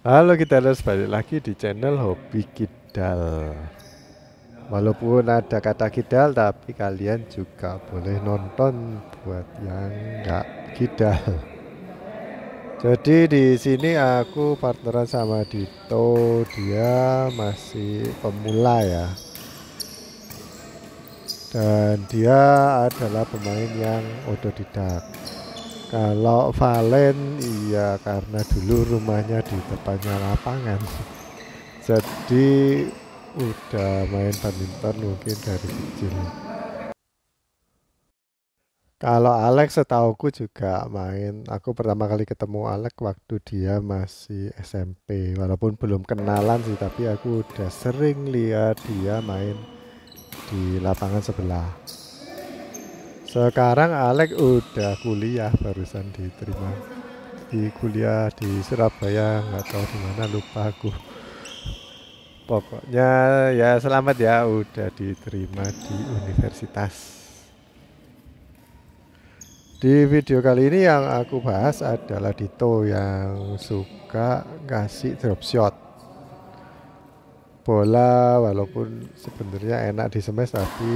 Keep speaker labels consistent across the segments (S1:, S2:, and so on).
S1: Halo Kidalers, balik lagi di channel Hobi Kidal. Walaupun ada kata kidal, tapi kalian juga boleh nonton buat yang nggak kidal. Jadi di sini aku partneran sama Dito, dia masih pemula ya. Dan dia adalah pemain yang otodidak. Kalau Valen, iya karena dulu rumahnya di depannya lapangan. Jadi udah main badminton mungkin dari kecil. Kalau Alex setauku juga main. Aku pertama kali ketemu Alex waktu dia masih SMP. Walaupun belum kenalan sih, tapi aku udah sering lihat dia main di lapangan sebelah. Sekarang Alex udah kuliah, barusan diterima di kuliah di Surabaya, nggak tahu di mana, lupa aku. Pokoknya ya selamat ya, udah diterima di universitas. Di video kali ini yang aku bahas adalah Dito yang suka ngasih drop shot bola, walaupun sebenarnya enak di smash tapi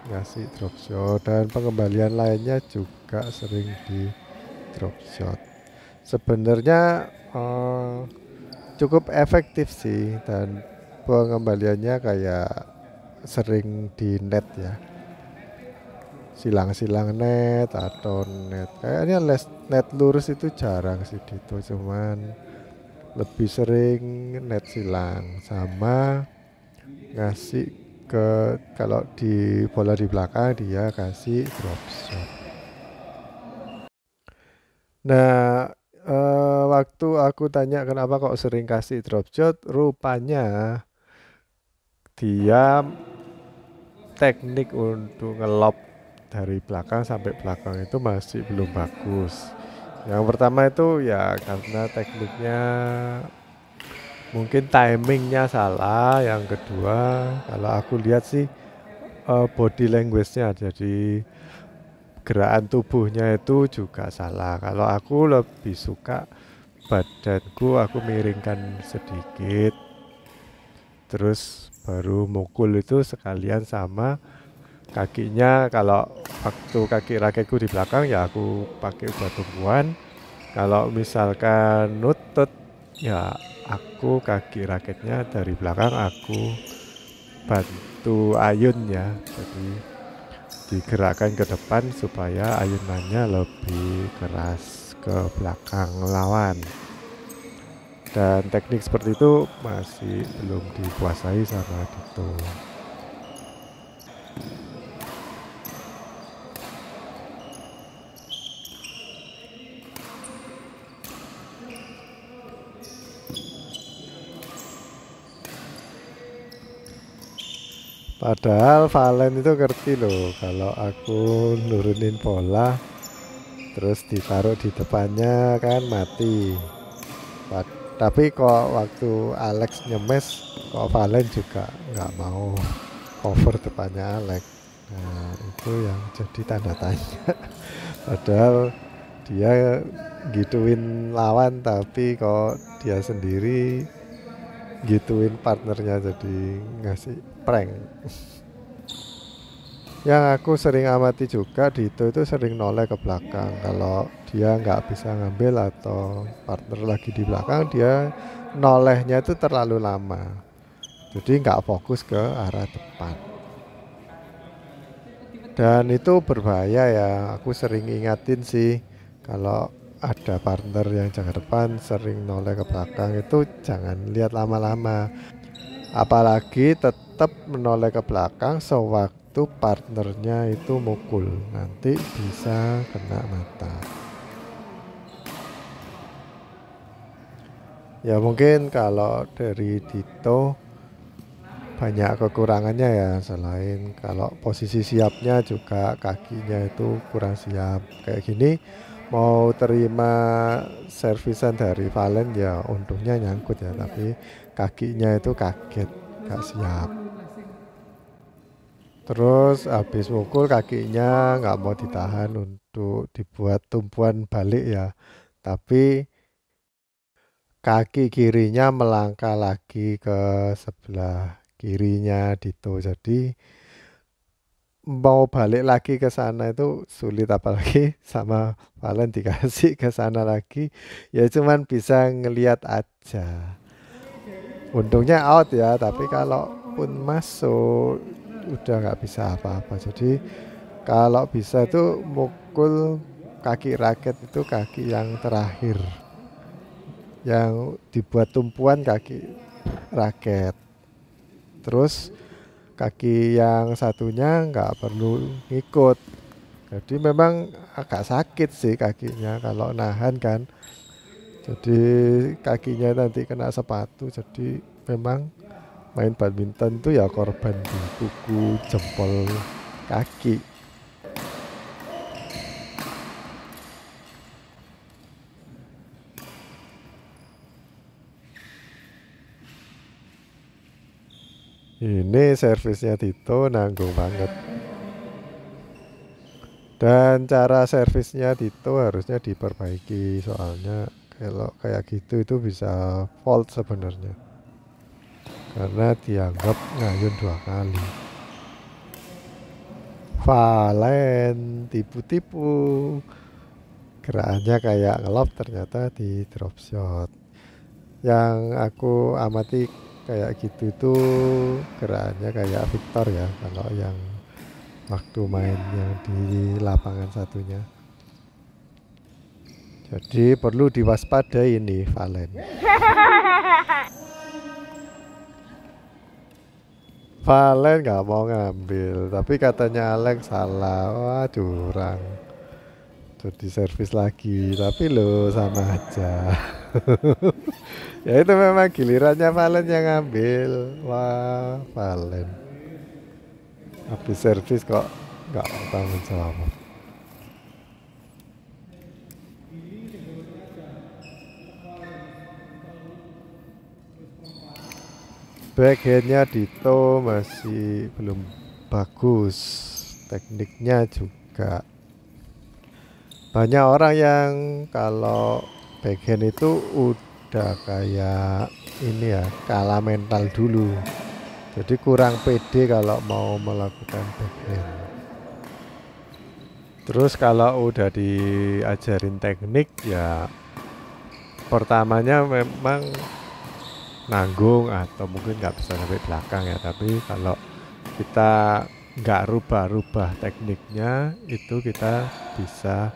S1: ngasih drop shot, dan pengembalian lainnya juga sering di drop shot. Sebenarnya cukup efektif sih, dan pengembaliannya kayak sering di net ya, silang-silang net atau net kayaknya net lurus itu jarang sih Dito, cuman lebih sering net silang sama ngasih ke, kalau di bola di belakang dia kasih drop shot. Nah, waktu aku tanya kenapa kok sering kasih drop shot, rupanya dia teknik untuk ngelob dari belakang sampai belakang itu masih belum bagus. Yang pertama itu ya karena tekniknya mungkin timingnya salah. Yang kedua, kalau aku lihat sih body language-nya, jadi gerakan tubuhnya itu juga salah. Kalau aku lebih suka badanku aku miringkan sedikit, terus baru mukul itu sekalian sama kakinya. Kalau waktu kaki raketku di belakang ya aku pakai buat tumpuan. Kalau misalkan nutut ya aku kaki raketnya dari belakang aku bantu ayun ya, jadi digerakkan ke depan supaya ayunannya lebih keras ke belakang lawan. Dan teknik seperti itu masih belum dikuasai sama Dito. Padahal Valen itu ngerti loh, kalau aku nurunin bola terus ditaruh di depannya kan mati. Tapi kok waktu Alex nyemes, kok Valen juga nggak mau cover depannya Alex. Nah itu yang jadi tanda tanya. Padahal dia gituin lawan, tapi kok dia sendiri gituin partnernya, jadi ngasih prank. Yang aku sering amati juga, Dito itu sering noleh ke belakang. Kalau dia nggak bisa ngambil atau partner lagi di belakang, dia nolehnya itu terlalu lama, jadi nggak fokus ke arah depan. Dan itu berbahaya ya, aku sering ingatin sih, kalau ada partner yang jaga depan sering noleh ke belakang itu jangan lihat lama-lama. Apalagi tetap menoleh ke belakang sewaktu partnernya itu mukul, nanti bisa kena mata. Ya mungkin kalau dari Dito banyak kekurangannya ya, selain kalau posisi siapnya juga kakinya itu kurang siap. Kayak gini mau terima servisan dari Valen ya untungnya nyangkut ya, tapi kakinya itu kaget, gak siap. Terus habis mukul kakinya nggak mau ditahan untuk dibuat tumpuan balik ya. Tapi kaki kirinya melangkah lagi ke sebelah kirinya Dito. Jadi mau balik lagi ke sana itu sulit, apalagi sama Valen dikasih ke sana lagi. Ya cuman bisa ngelihat aja. Untungnya out ya, tapi kalau pun masuk udah nggak bisa apa-apa. Jadi kalau bisa tuh mukul kaki raket itu kaki yang terakhir, yang dibuat tumpuan kaki raket. Terus kaki yang satunya nggak perlu ngikut. Jadi memang agak sakit sih kakinya kalau nahan kan. Jadi kakinya nanti kena sepatu. Jadi memang main badminton itu ya korban di kuku, jempol, kaki. Ini servisnya Tito nanggung banget. Dan cara servisnya Tito harusnya diperbaiki, soalnya kalau kayak gitu itu bisa fault sebenarnya. Karena dianggap ngayun 2 kali. Valen tipu-tipu. Gerakannya kayak ngelop, ternyata di drop shot. Yang aku amati kayak gitu tuh gerakannya kayak Victor ya, kalau yang waktu main yang di lapangan satunya. Jadi perlu diwaspadai ini Valen. Valen nggak mau ngambil, tapi katanya Alex salah. Wah, curang. Jadi servis lagi, tapi lo sama aja. Ya itu memang gilirannya Valen yang ngambil. Wah, Valen habis servis kok nggak tanggung jawab. Backhandnya Dito masih belum bagus, tekniknya juga. Banyak orang yang kalau backhand itu udah kayak ini ya, kalah mental dulu. Jadi kurang pede kalau mau melakukan backhand. Terus kalau udah diajarin teknik ya, pertamanya memang nanggung atau mungkin nggak bisa sampai belakang ya. Tapi kalau kita nggak rubah-rubah tekniknya, itu kita bisa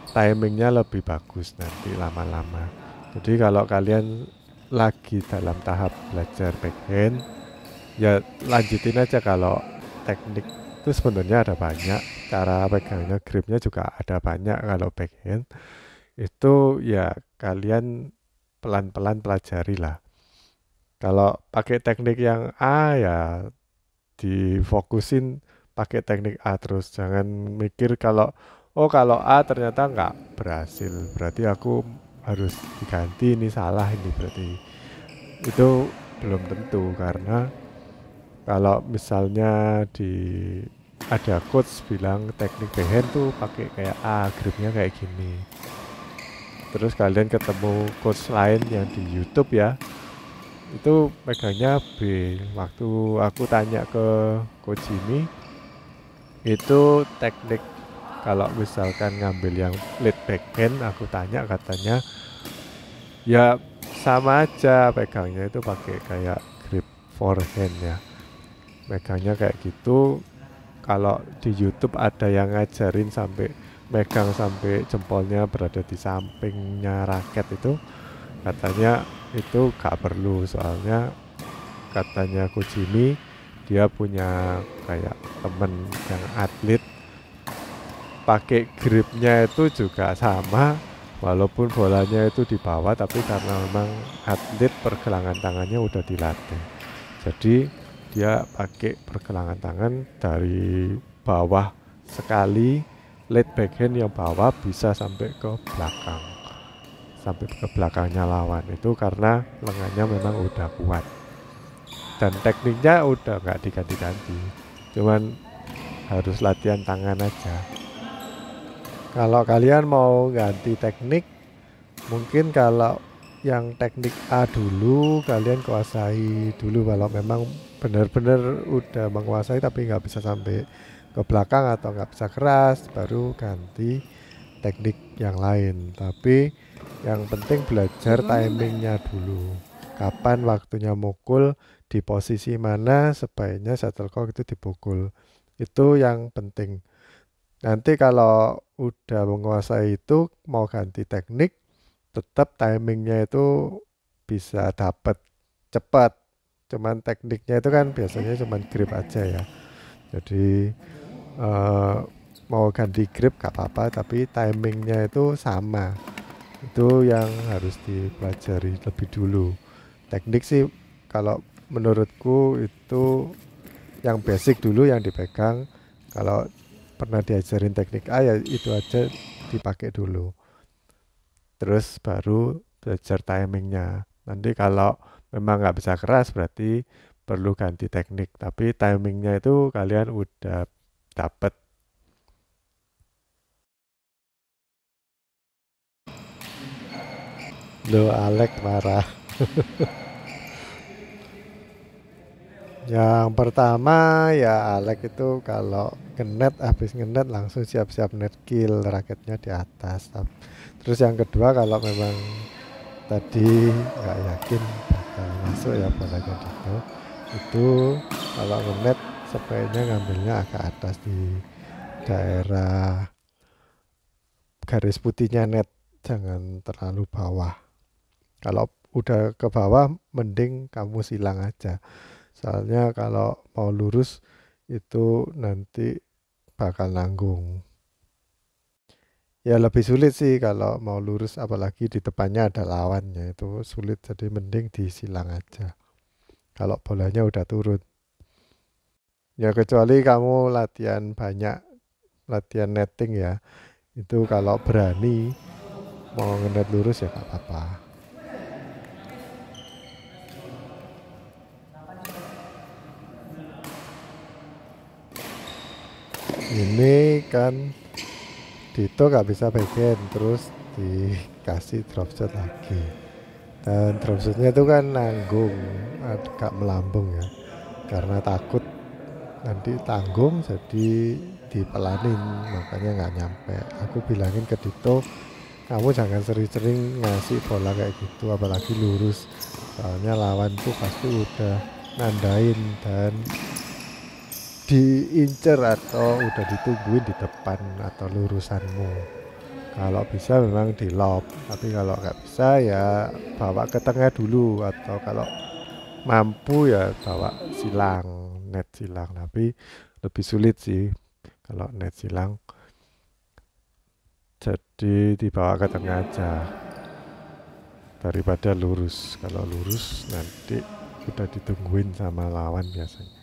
S1: timingnya lebih bagus nanti lama-lama. Jadi kalau kalian lagi dalam tahap belajar backhand, ya lanjutin aja. Kalau teknik itu sebenarnya ada banyak, cara pegangnya, gripnya juga ada banyak. Kalau backhand itu ya kalian pelan-pelan pelajari lah. Kalau pakai teknik yang A ya difokusin pakai teknik A terus. Jangan mikir kalau oh kalau A ternyata nggak berhasil, berarti aku harus diganti, ini salah ini berarti. Itu belum tentu, karena kalau misalnya ada coach bilang teknik backhand tuh pakai kayak A, gripnya kayak gini. Terus kalian ketemu coach lain yang di YouTube ya, itu megangnya B. Waktu aku tanya ke coach ini, itu teknik kalau misalkan ngambil yang lead backhand, aku tanya, katanya ya sama aja pegangnya itu pakai kayak grip forehand ya, megangnya kayak gitu. Kalau di YouTube ada yang ngajarin sampai megang sampai jempolnya berada di sampingnya raket, itu katanya itu gak perlu. Soalnya katanya Coach Jimmy, dia punya kayak temen yang atlet, pakai gripnya itu juga sama, walaupun bolanya itu di bawah, tapi karena memang atlet pergelangan tangannya udah dilatih, jadi dia pakai pergelangan tangan dari bawah sekali, lead backhand yang bawah bisa sampai ke belakang, sampai ke belakangnya lawan. Itu karena lengannya memang udah kuat dan tekniknya udah nggak diganti-ganti. cuman harus latihan tangan aja. Kalau kalian mau ganti teknik, mungkin kalau yang teknik A dulu kalian kuasai dulu, kalau memang benar-benar udah menguasai tapi nggak bisa sampai ke belakang atau nggak bisa keras, baru ganti teknik yang lain. Tapi yang penting belajar timingnya dulu, kapan waktunya mukul, di posisi mana sebaiknya shuttlecock itu dipukul, itu yang penting. Nanti kalau udah menguasai itu mau ganti teknik, tetap timingnya itu bisa dapat cepat. Cuman tekniknya itu kan biasanya cuman grip aja ya. Jadi mau ganti grip gak apa-apa, tapi timingnya itu sama. Itu yang harus dipelajari lebih dulu. Teknik sih kalau menurutku itu yang basic dulu yang dipegang. Kalau pernah diajarin teknik A ya itu aja dipakai dulu. Terus baru belajar timingnya. Nanti kalau memang nggak bisa keras berarti perlu ganti teknik. Tapi timingnya itu kalian udah dapet. Lo Alek marah. Yang pertama ya Alek itu kalau ngenet, habis ngenet langsung siap-siap net kill, raketnya di atas. Terus yang kedua kalau memang tadi nggak yakin bakal masuk ya bolanya gitu, itu kalau ngenet sebaiknya ngambilnya agak atas di daerah garis putihnya net, jangan terlalu bawah. Kalau udah ke bawah mending kamu silang aja, soalnya kalau mau lurus itu nanti bakal nanggung. Ya lebih sulit sih kalau mau lurus, apalagi di depannya ada lawannya, itu sulit, jadi mending disilang aja kalau bolanya udah turun. Ya kecuali kamu latihan banyak, latihan netting ya, itu kalau berani mau ngenet lurus ya gak apa-apa. Ini kan Dito gak bisa backhand, terus dikasih drop shot lagi, dan drop shotnya itu kan nanggung, agak melambung ya, karena takut nanti tanggung jadi dipelanin, makanya nggak nyampe. Aku bilangin ke Dito, kamu jangan sering-sering ngasih bola kayak gitu, apalagi lurus, soalnya lawan tuh pasti udah nandain dan diincer atau udah ditungguin di depan atau lurusanmu. Kalau bisa memang di lob, tapi kalau nggak bisa ya bawa ke tengah dulu, atau kalau mampu ya bawa silang, net silang. Tapi lebih sulit sih kalau net silang, jadi dibawa ke tengah aja daripada lurus. Kalau lurus nanti udah ditungguin sama lawan biasanya.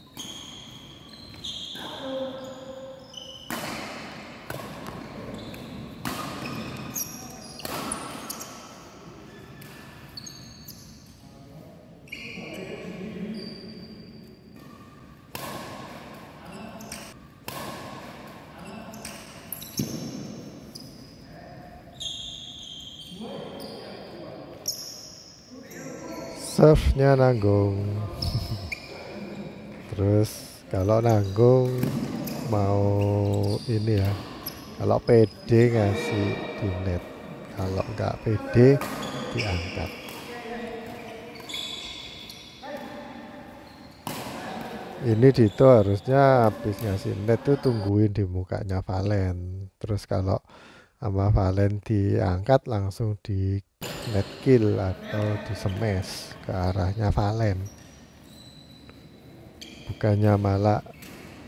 S1: Serve-nya nanggung. Terus kalau nanggung mau ini ya, kalau PD ngasih di net, kalau nggak PD diangkat. Ini Dito harusnya habis ngasih net tuh tungguin di mukanya Valen. Terus kalau sama Valen diangkat langsung di net kill atau di smash ke arahnya Valen, bukannya malah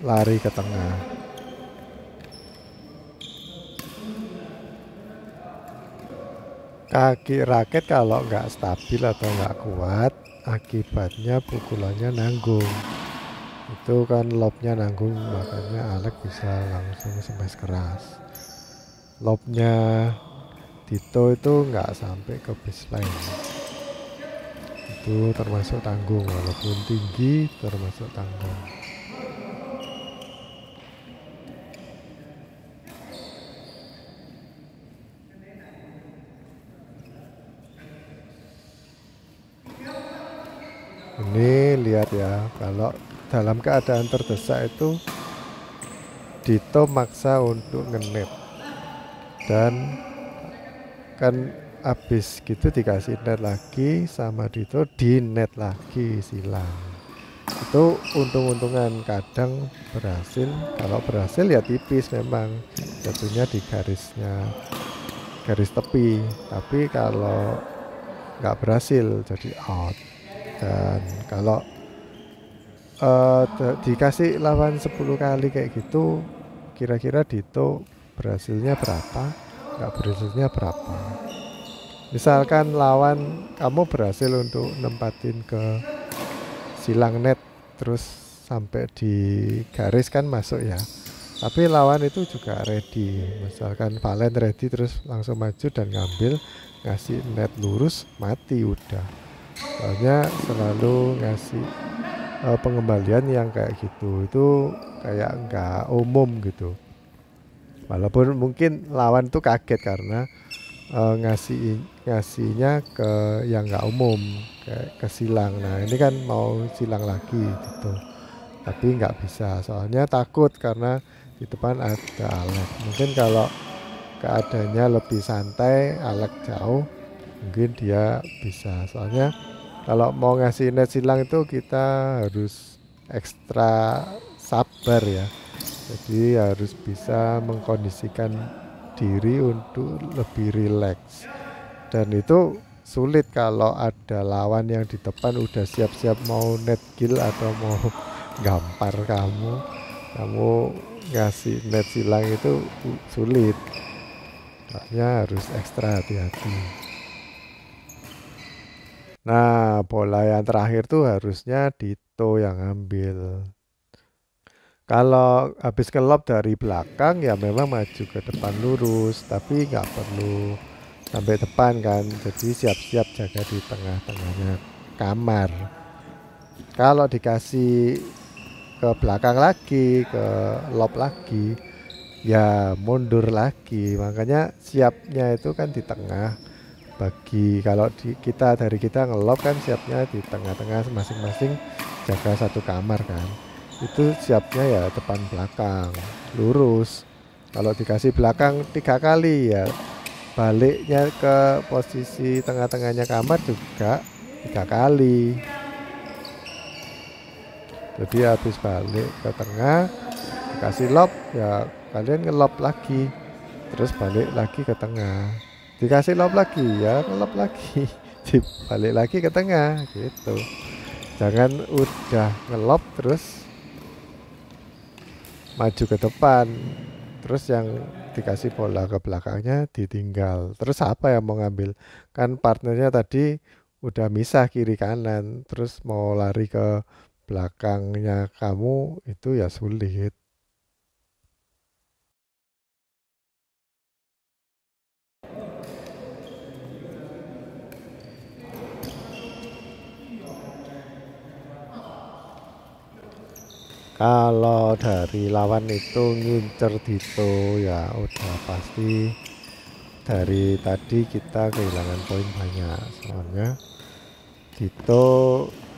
S1: lari ke tengah. Kaki raket kalau nggak stabil atau nggak kuat, akibatnya pukulannya nanggung. Itu kan lobnya nanggung, makanya Alek bisa langsung smash keras. Lobnya Dito itu nggak sampai ke baseline, itu termasuk tanggung, walaupun tinggi termasuk tanggung. Ini lihat ya, kalau dalam keadaan terdesak itu Dito maksa untuk ngenet, dan kan habis gitu dikasih net lagi sama Dito, di net lagi silang. Itu untung-untungan, kadang berhasil. Kalau berhasil ya tipis, memang jatuhnya di garis tepi. Tapi kalau nggak berhasil jadi out. Dan kalau dikasih lawan 10 kali kayak gitu, kira-kira Dito berhasilnya berapa, nggak berhasilnya berapa. Misalkan lawan kamu berhasil untuk nempatin ke silang net terus sampai di garis kan masuk ya, tapi lawan itu juga ready. Misalkan Valen ready terus langsung maju dan ngambil, ngasih net lurus, mati udah. Soalnya selalu ngasih pengembalian yang kayak gitu, itu kayak nggak umum gitu. Walaupun mungkin lawan tuh kaget karena ngasihnya ke yang nggak umum, kayak ke silang. Nah ini kan mau silang lagi gitu, tapi nggak bisa soalnya takut karena di depan ada Alex. Mungkin kalau keadaannya lebih santai, Alex jauh, mungkin dia bisa. Soalnya kalau mau ngasih net silang itu kita harus ekstra sabar ya, jadi harus bisa mengkondisikan diri untuk lebih rileks. Dan itu sulit kalau ada lawan yang di depan udah siap-siap mau net kill atau mau gampar kamu ngasih net silang itu sulit. Makanya harus ekstra hati-hati. Nah, bola yang terakhir tuh harusnya Dito yang ambil. Kalau habis kelop dari belakang ya memang maju ke depan lurus, tapi nggak perlu sampai depan kan. Jadi siap-siap jaga di tengah-tengahnya kamar. Kalau dikasih ke belakang lagi, ke lob lagi, ya mundur lagi. Makanya siapnya itu kan di tengah. Bagi kalau dari kita ngelop kan siapnya di tengah-tengah masing-masing, jaga satu kamar kan. Itu siapnya ya depan belakang lurus. Kalau dikasih belakang 3 kali ya baliknya ke posisi tengah-tengahnya kamar juga 3 kali. Jadi habis balik ke tengah dikasih lob ya kalian ngelop lagi, terus balik lagi ke tengah, dikasih lob lagi ya ngelop lagi balik lagi ke tengah gitu. Jangan udah ngelop terus maju ke depan, terus yang dikasih bola ke belakangnya ditinggal. Terus apa yang mau ngambil? Kan partnernya tadi udah misah kiri kanan, terus mau lari ke belakangnya kamu itu ya sulit. Kalau dari lawan itu ngincer Dito ya udah pasti dari tadi kita kehilangan poin banyak. Soalnya Dito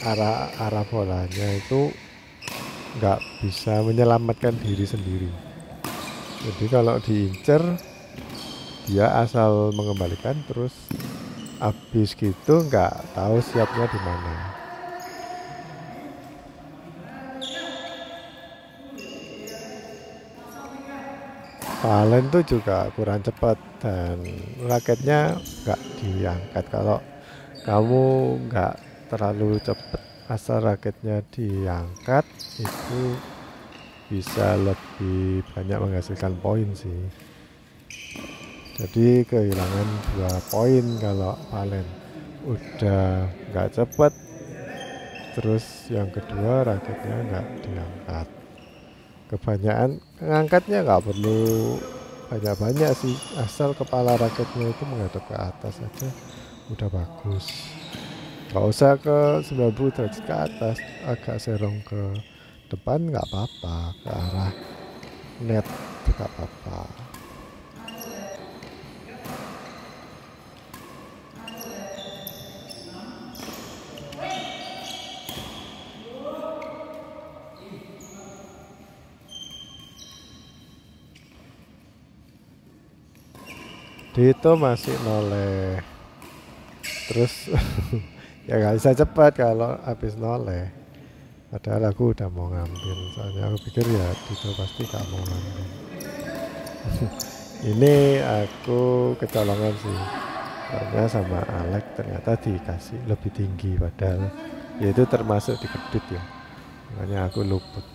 S1: arah bolanya itu nggak bisa menyelamatkan diri sendiri. Jadi kalau diincer dia asal mengembalikan terus habis gitu nggak tahu siapnya di mana. Valen tuh juga kurang cepat dan raketnya nggak diangkat. Kalau kamu nggak terlalu cepat, asal raketnya diangkat itu bisa lebih banyak menghasilkan poin sih. Jadi kehilangan 2 poin kalau Valen udah nggak cepat, terus yang kedua raketnya nggak diangkat. Kebanyakan ngangkatnya nggak perlu banyak-banyak sih, asal kepala raketnya itu menghadap ke atas aja udah bagus. Nggak usah ke 90 derajat ke atas, agak serong ke depan nggak apa-apa, ke arah net itu nggak apa-apa. Dito masih noleh. Terus ya nggak bisa cepat kalau habis noleh. Padahal aku udah mau ngambil. Soalnya aku pikir ya Dito pasti gak mau ngambil. Ini aku kecolongan sih. Soalnya sama Alex ternyata dikasih lebih tinggi. Padahal ya itu termasuk di kedut ya. Makanya aku luput.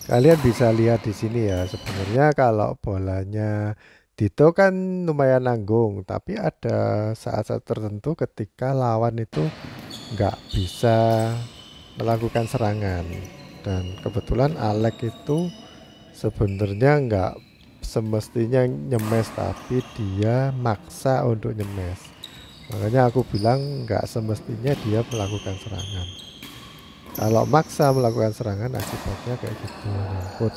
S1: Kalian bisa lihat di sini ya, sebenarnya kalau bolanya Dito kan lumayan nanggung, tapi ada saat-saat tertentu ketika lawan itu nggak bisa melakukan serangan. Dan kebetulan Alex itu sebenarnya nggak semestinya nyemes, tapi dia maksa untuk nyemes. Makanya aku bilang nggak semestinya dia melakukan serangan. Kalau maksa melakukan serangan akibatnya kayak gitu, nyangkut.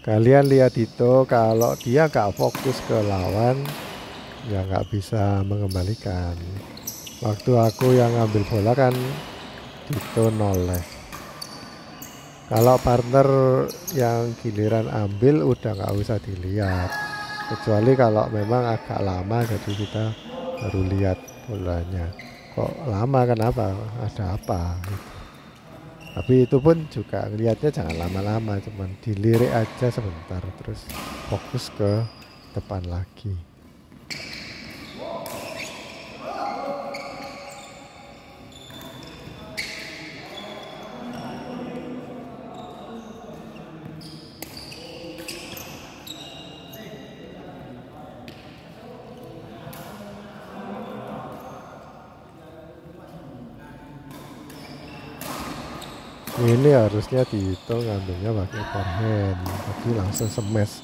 S1: Kalian lihat itu, kalau dia nggak fokus ke lawan, ya nggak bisa mengembalikan. Waktu aku yang ngambil bola kan Dito noleh. Kalau partner yang giliran ambil udah nggak usah dilihat. Kecuali kalau memang agak lama, jadi kita baru lihat bolanya. Kok lama, kenapa? Ada apa? Gitu. Tapi itu pun juga lihatnya jangan lama-lama, cuman dilirik aja sebentar, terus fokus ke depan lagi. Ini harusnya dihitung ngambilnya pakai forehand, tapi langsung smash,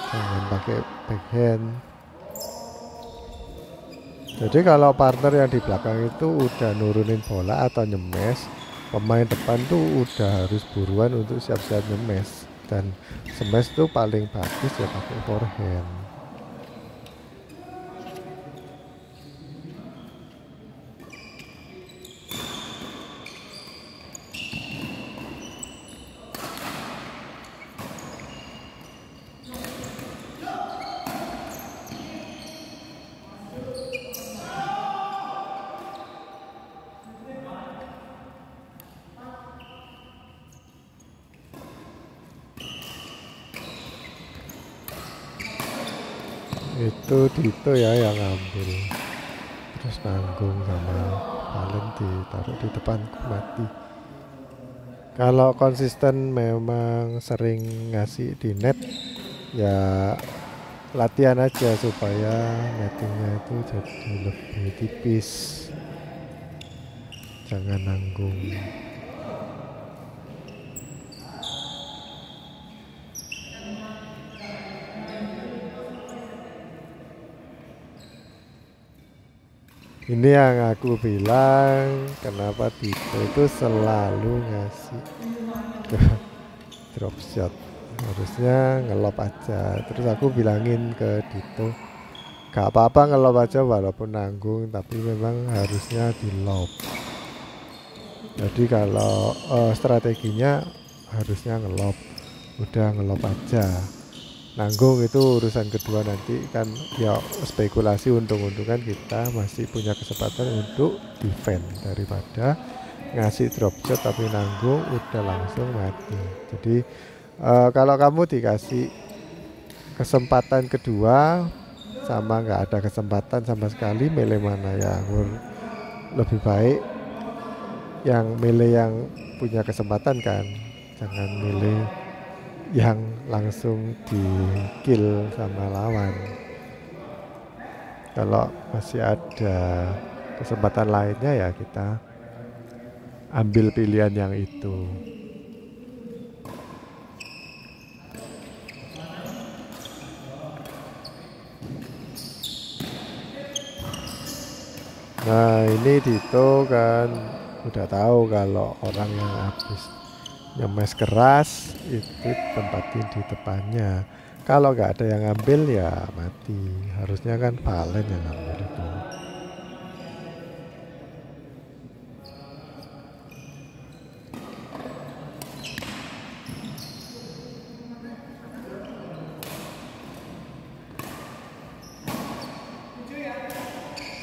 S1: jangan pakai backhand. Jadi kalau partner yang di belakang itu udah nurunin bola atau nyemes, pemain depan tuh udah harus buruan untuk siap-siap nyemes. Dan smash tuh paling bagus ya pakai forehand. Itu Dito ya yang ngambil, terus nanggung sama Valen ditaruh di depanku, mati. Kalau konsisten memang sering ngasih di net, ya latihan aja supaya nettingnya itu jadi lebih tipis, jangan nanggung. Ini yang aku bilang, kenapa Dito itu selalu ngasih drop shot, harusnya ngelop aja. Terus aku bilangin ke Dito, gak apa-apa ngelop aja walaupun nanggung, tapi memang harusnya di lob. Jadi kalau strateginya harusnya ngelop, udah ngelop aja. Nanggung itu urusan kedua, nanti kan ya spekulasi untung-untungan, kita masih punya kesempatan untuk defend daripada ngasih drop shot tapi nanggung udah langsung mati. Jadi kalau kamu dikasih kesempatan kedua sama nggak ada kesempatan sama sekali, milih mana yang lebih baik? Yang milih yang punya kesempatan kan, jangan milih yang langsung di kill sama lawan. Kalau masih ada kesempatan lainnya ya kita ambil pilihan yang itu. Nah ini Dito kan udah tahu kalau orang yang habis nyemes keras itu tempatin di depannya. Kalau nggak ada yang ngambil ya mati. Harusnya kan Valen yang ngambil itu.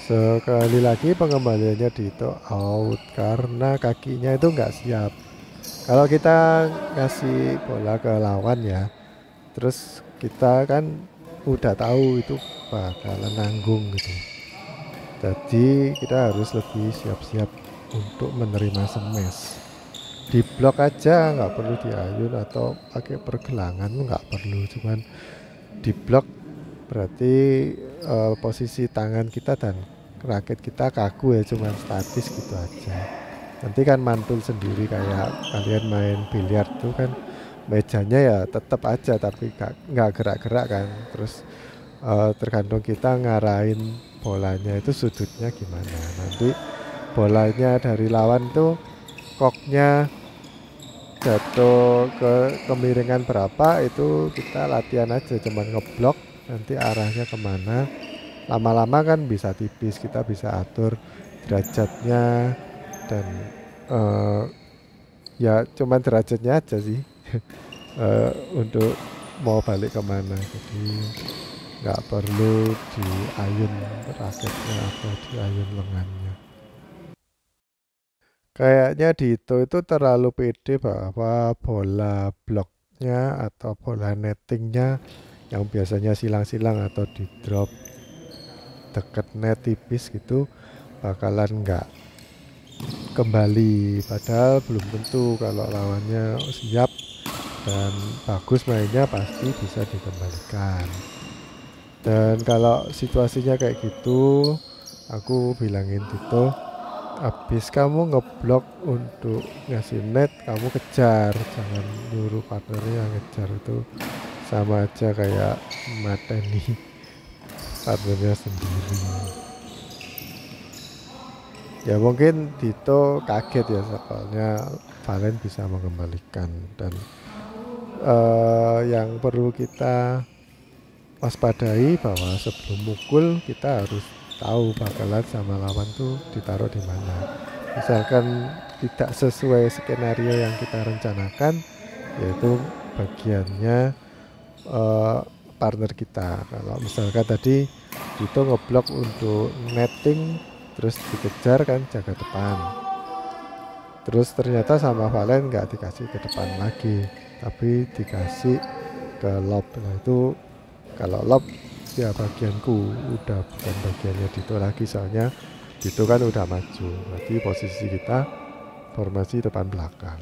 S1: Sekali lagi pengembaliannya di itu out karena kakinya itu nggak siap. Kalau kita ngasih bola ke lawan ya, terus kita kan udah tahu itu bakalan nanggung gitu. Jadi kita harus lebih siap-siap untuk menerima smash. Di blok aja nggak perlu diayun atau pakai pergelangan nggak perlu, cuman di blok berarti posisi tangan kita dan raket kita kaku ya, cuman statis gitu aja. Nanti kan mantul sendiri kayak kalian main biliar tuh kan, mejanya ya tetap aja tapi nggak gerak-gerak kan. Terus tergantung kita ngarahin bolanya itu sudutnya gimana. Nanti bolanya dari lawan tuh koknya jatuh ke kemiringan berapa itu kita latihan aja, cuman ngeblok nanti arahnya kemana. Lama-lama kan bisa tipis, kita bisa atur derajatnya dan ya cuman derajatnya aja sih untuk mau balik kemana. Jadi nggak perlu diayun raketnya atau diayun lengannya. Kayaknya Dito itu terlalu pede bahwa bola bloknya atau bola nettingnya yang biasanya silang-silang atau di drop deket net tipis gitu bakalan nggak kembali, padahal belum tentu. Kalau lawannya siap dan bagus mainnya pasti bisa dikembalikan. Dan kalau situasinya kayak gitu, aku bilangin Dito, habis kamu ngeblok untuk ngasih net, kamu kejar, jangan nyuruh partnernya ngejar. Itu sama aja kayak mateni partnernya sendiri. Ya mungkin Dito kaget ya soalnya Valen bisa mengembalikan. Dan yang perlu kita waspadai bahwa sebelum mukul kita harus tahu bakalan sama lawan tuh ditaruh di mana. Misalkan tidak sesuai skenario yang kita rencanakan, yaitu bagiannya partner kita. Kalau misalkan tadi Dito ngeblok untuk netting, terus dikejar kan jaga depan, terus ternyata sama Valen nggak dikasih ke depan lagi tapi dikasih ke lob. Nah itu kalau lob ya bagianku, udah bukan bagiannya Dito lagi, soalnya Dito kan udah maju, berarti posisi kita formasi depan belakang.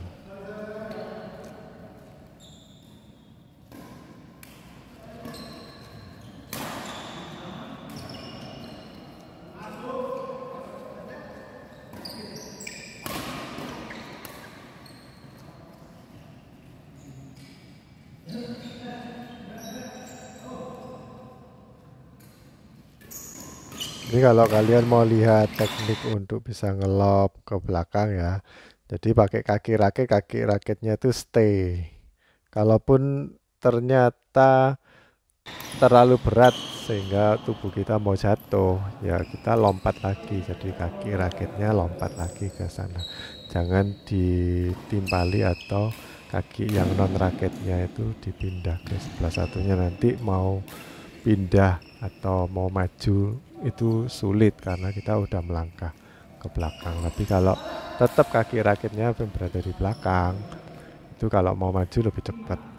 S1: Ini kalau kalian mau lihat teknik untuk bisa ngelob ke belakang ya, jadi pakai kaki raketnya itu stay. Kalaupun ternyata terlalu berat sehingga tubuh kita mau jatuh, ya kita lompat lagi, jadi kaki raketnya lompat lagi ke sana. Jangan ditimpali atau kaki yang non raketnya itu dipindah ke sebelah satunya, nanti mau pindah atau mau maju itu sulit karena kita udah melangkah ke belakang. Tapi kalau tetap kaki raketnya berada di belakang, itu kalau mau maju lebih cepat.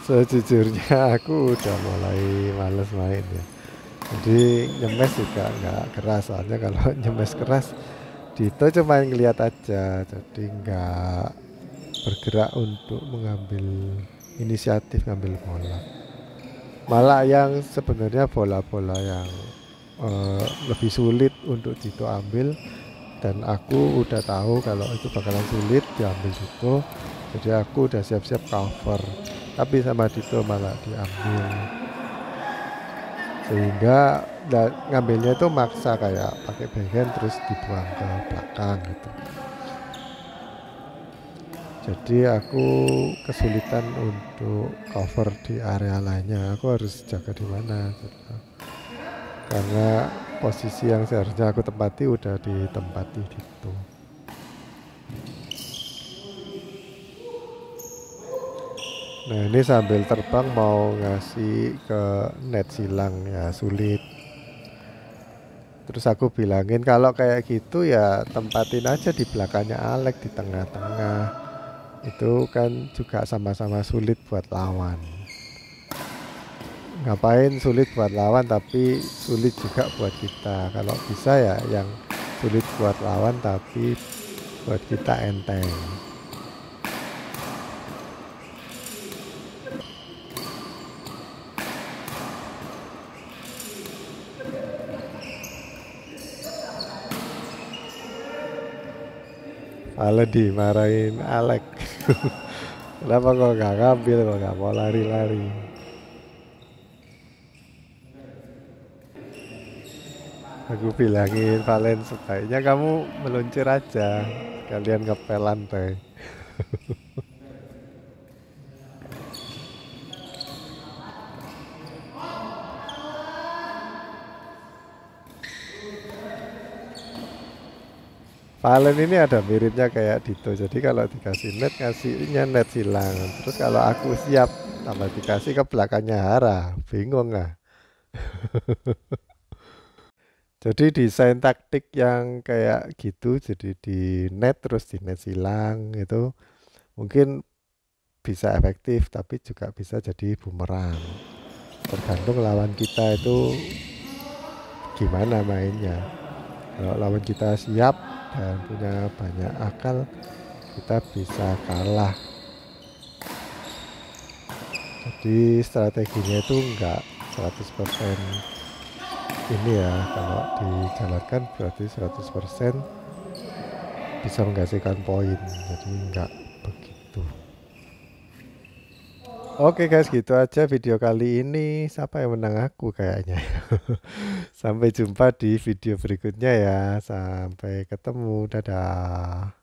S1: Sejujurnya aku udah mulai males main ya. Jadi nyemes juga nggak keras, soalnya kalau nyemes keras Dito cuma ngeliat aja, jadi nggak bergerak untuk mengambil inisiatif ngambil bola. Malah yang sebenarnya bola-bola yang lebih sulit untuk Dito ambil dan aku udah tahu kalau itu bakalan sulit diambil Dito, jadi aku udah siap-siap cover, tapi sama Dito malah diambil, sehingga ngambilnya itu maksa kayak pakai backhand terus dibuang ke belakang gitu. Jadi aku kesulitan untuk cover di area lainnya. Aku harus jaga di mana gitu. Karena posisi yang seharusnya aku tempati udah ditempati gitu. Nah ini sambil terbang mau ngasih ke net silang ya sulit. Terus aku bilangin kalau kayak gitu ya tempatin aja di belakangnya Alex di tengah-tengah. Itu kan juga sama-sama sulit buat lawan. Ngapain sulit buat lawan tapi sulit juga buat kita. Kalau bisa ya yang sulit buat lawan tapi buat kita enteng. Malah dimarahin Alex. Kenapa kok gak ngambil, kok gak mau lari-lari. Aku bilangin Valen sebaiknya kamu meluncur aja, kalian ngepel lantai. Valen ini ada miripnya kayak Dito, jadi kalau dikasih net ngasihnya net silang, terus kalau aku siap tambah dikasih ke belakangnya Hara, bingung nggak? Jadi desain taktik yang kayak gitu, jadi di net terus di net silang itu mungkin bisa efektif, tapi juga bisa jadi bumerang. Tergantung lawan kita itu gimana mainnya. Kalau lawan kita siap dan punya banyak akal, kita bisa kalah. Jadi strateginya itu enggak 100% ini ya, kalau dijalankan berarti 100% bisa menghasilkan poin, jadi enggak begitu. Oke guys, gitu aja video kali ini. Siapa yang menang? Aku kayaknya. Sampai jumpa di video berikutnya ya. Sampai ketemu. Dadah.